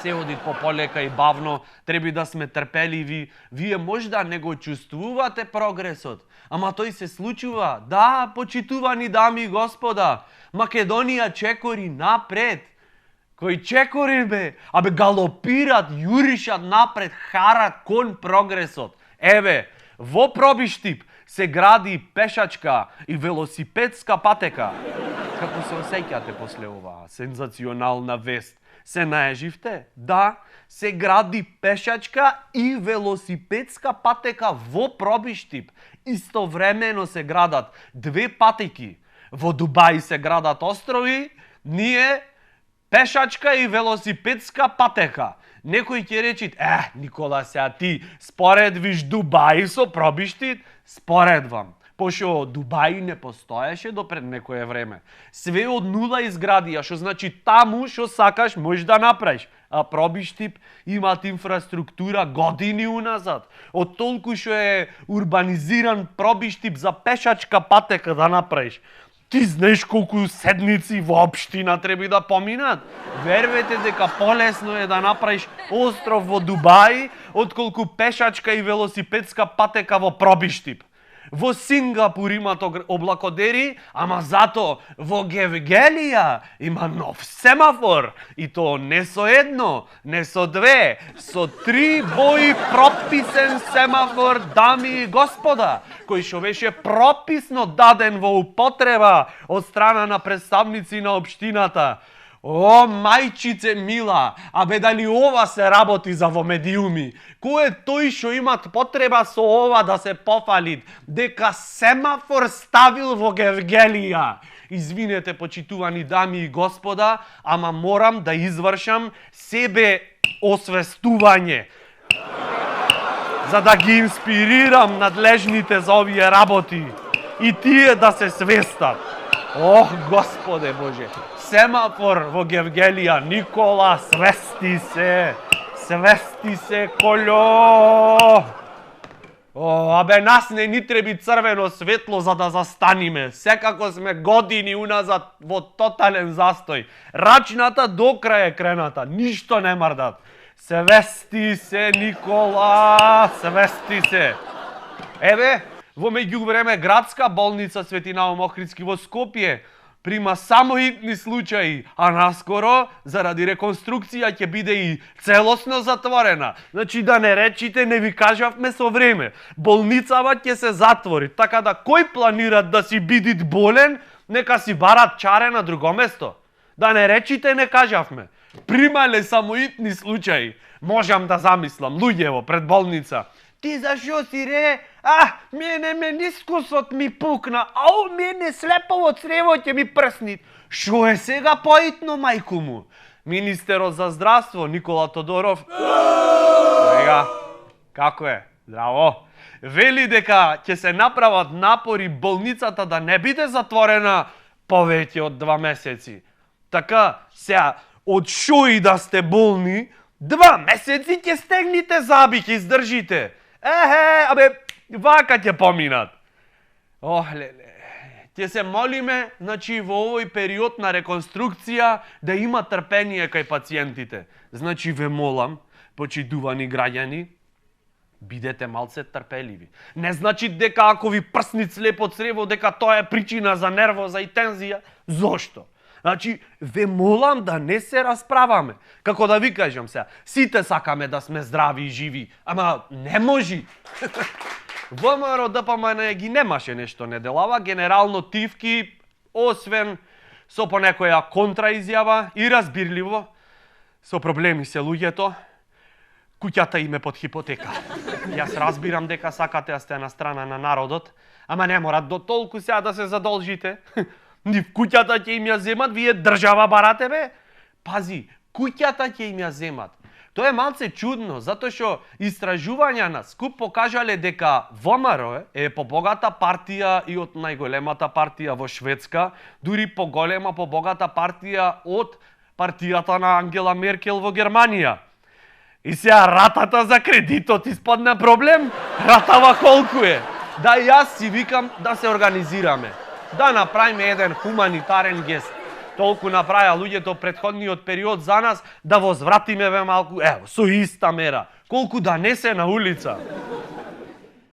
се оди пополека и бавно, треба да сме трпеливи. Вие можда не го чувствувате прогресот, ама тој се случува. Да, почитувани дами и господа, Македонија чекори напред. Кој чекори бе, галопират, јуришат напред, харат кон прогресот. Еве, во Пробиштип се гради пешачка и велосипедска патека. Како се осеќате после оваа сензационална вест? Се наеживте? Да, се гради пешачка и велосипедска патека во Пробиштип. Истовремено се градат две патеки. Во Дубај се градат острови, ние пешачка и велосипедска патека. Некој ќе речи, Никола, сега ти споредвиш Дубај со Пробиштип? Споредвам. Пошто Дубај не постоеше до пред некое време. Све од нула изградија, што значи таму што сакаш можеш да направиш. А Пробиштип имат инфраструктура години уназад. Од толку што е урбанизиран Пробиштип за пешачка патека да направиш. Ти знаеш колку седници во општина треба да поминат? Вервете дека полесно е да направиш остров во Дубај, отколку пешачка и велосипедска патека во Пробиштип. Во Сингапур имат облакодери, ама зато во Гевгелија има нов семафор. И то не со едно, не со две, со 3 бои прописен семафор, дами и господа, кој што беше прописно даден во употреба од страна на представници на општината. О, мајчице мила, дали ова се работи за во медиуми? Кој е тој што имат потреба со ова да се пофалит, дека семафор ставил во Гевгелија? Извинете, почитувани дами и господа, ама морам да извршам себе освестување, за да ги инспирирам надлежните за овие работи и тие да се свестат. Ох, Господе Боже! Семафор во Гевгелија, Никола, свести се, коло! Нас не ни треби црвено светло за да застаниме. Секако сме години уназад во тотален застој. Рачната до крај е крената, ништо не мрдат. Свести се, Никола, свести се. Еве, во меѓувреме градска болница Свети Наум Охридски во Скопје прима само итни случаи, а наскоро, заради реконструкција, ќе биде и целосно затворена. Значи, да не речите, не ви кажавме со време. Болницава ќе се затвори, така да кој планират да си бидит болен, нека си барат чаре на друго место. Да не речите, не кажавме. Примале само итни случаи. Можам да замислам, луѓево пред болница. Ти зашо си ре? Мене менискусот ми пукна, мене слепово црево ќе ми прснит. Шо е сега поитно, мајку му? Министерот за здравство, Никола Тодоров. Сега, како е? Здраво. Вели дека ќе се направат напори болницата да не биде затворена повеќе од 2 месеци. Така, сега, од шо и да сте болни, 2 месеци ќе стегните заби, ќе издржите. Вака ќе поминат. Ќе се молиме, значи, во овој период на реконструкција да има трпение кај пациентите. Значи, ве молам, почитувани граѓани, бидете малце трпеливи. Не значи дека ако ви прсни слепо црево, дека тоа е причина за нервоза и тензија. Зошто? Значи, ве молам да не се расправаме. Како да ви кажам сега, сите сакаме да сме здрави и живи, ама не можи. ВМРО ДПМН ги немаше нешто неделава, генерално тивки, освен со понекоја контраизјава и разбирливо, со проблеми се луѓето, куќата им е под хипотека. Јас разбирам дека сакате да сте на страна на народот, ама не мора до толку сега да се задолжите. Нив куќата ќе им ја земат, вие држава барате бе? Пази, куќата ќе им ја земат. Тоа е малце чудно, затоа што истражувања на скуп покажале дека ВМРО е побогата партија и од најголемата партија во Шведска, дури поголема, побогата партија од партијата на Ангела Меркел во Германија. И сега ратата за кредитот испадна проблем, ратава колку е. Да, јас си викам да се организираме. Да направиме еден хуманитарен гест. Толку направија луѓето претходниот период за нас да возвратиме ве малку, ево, со иста мера. Колку да не се на улица.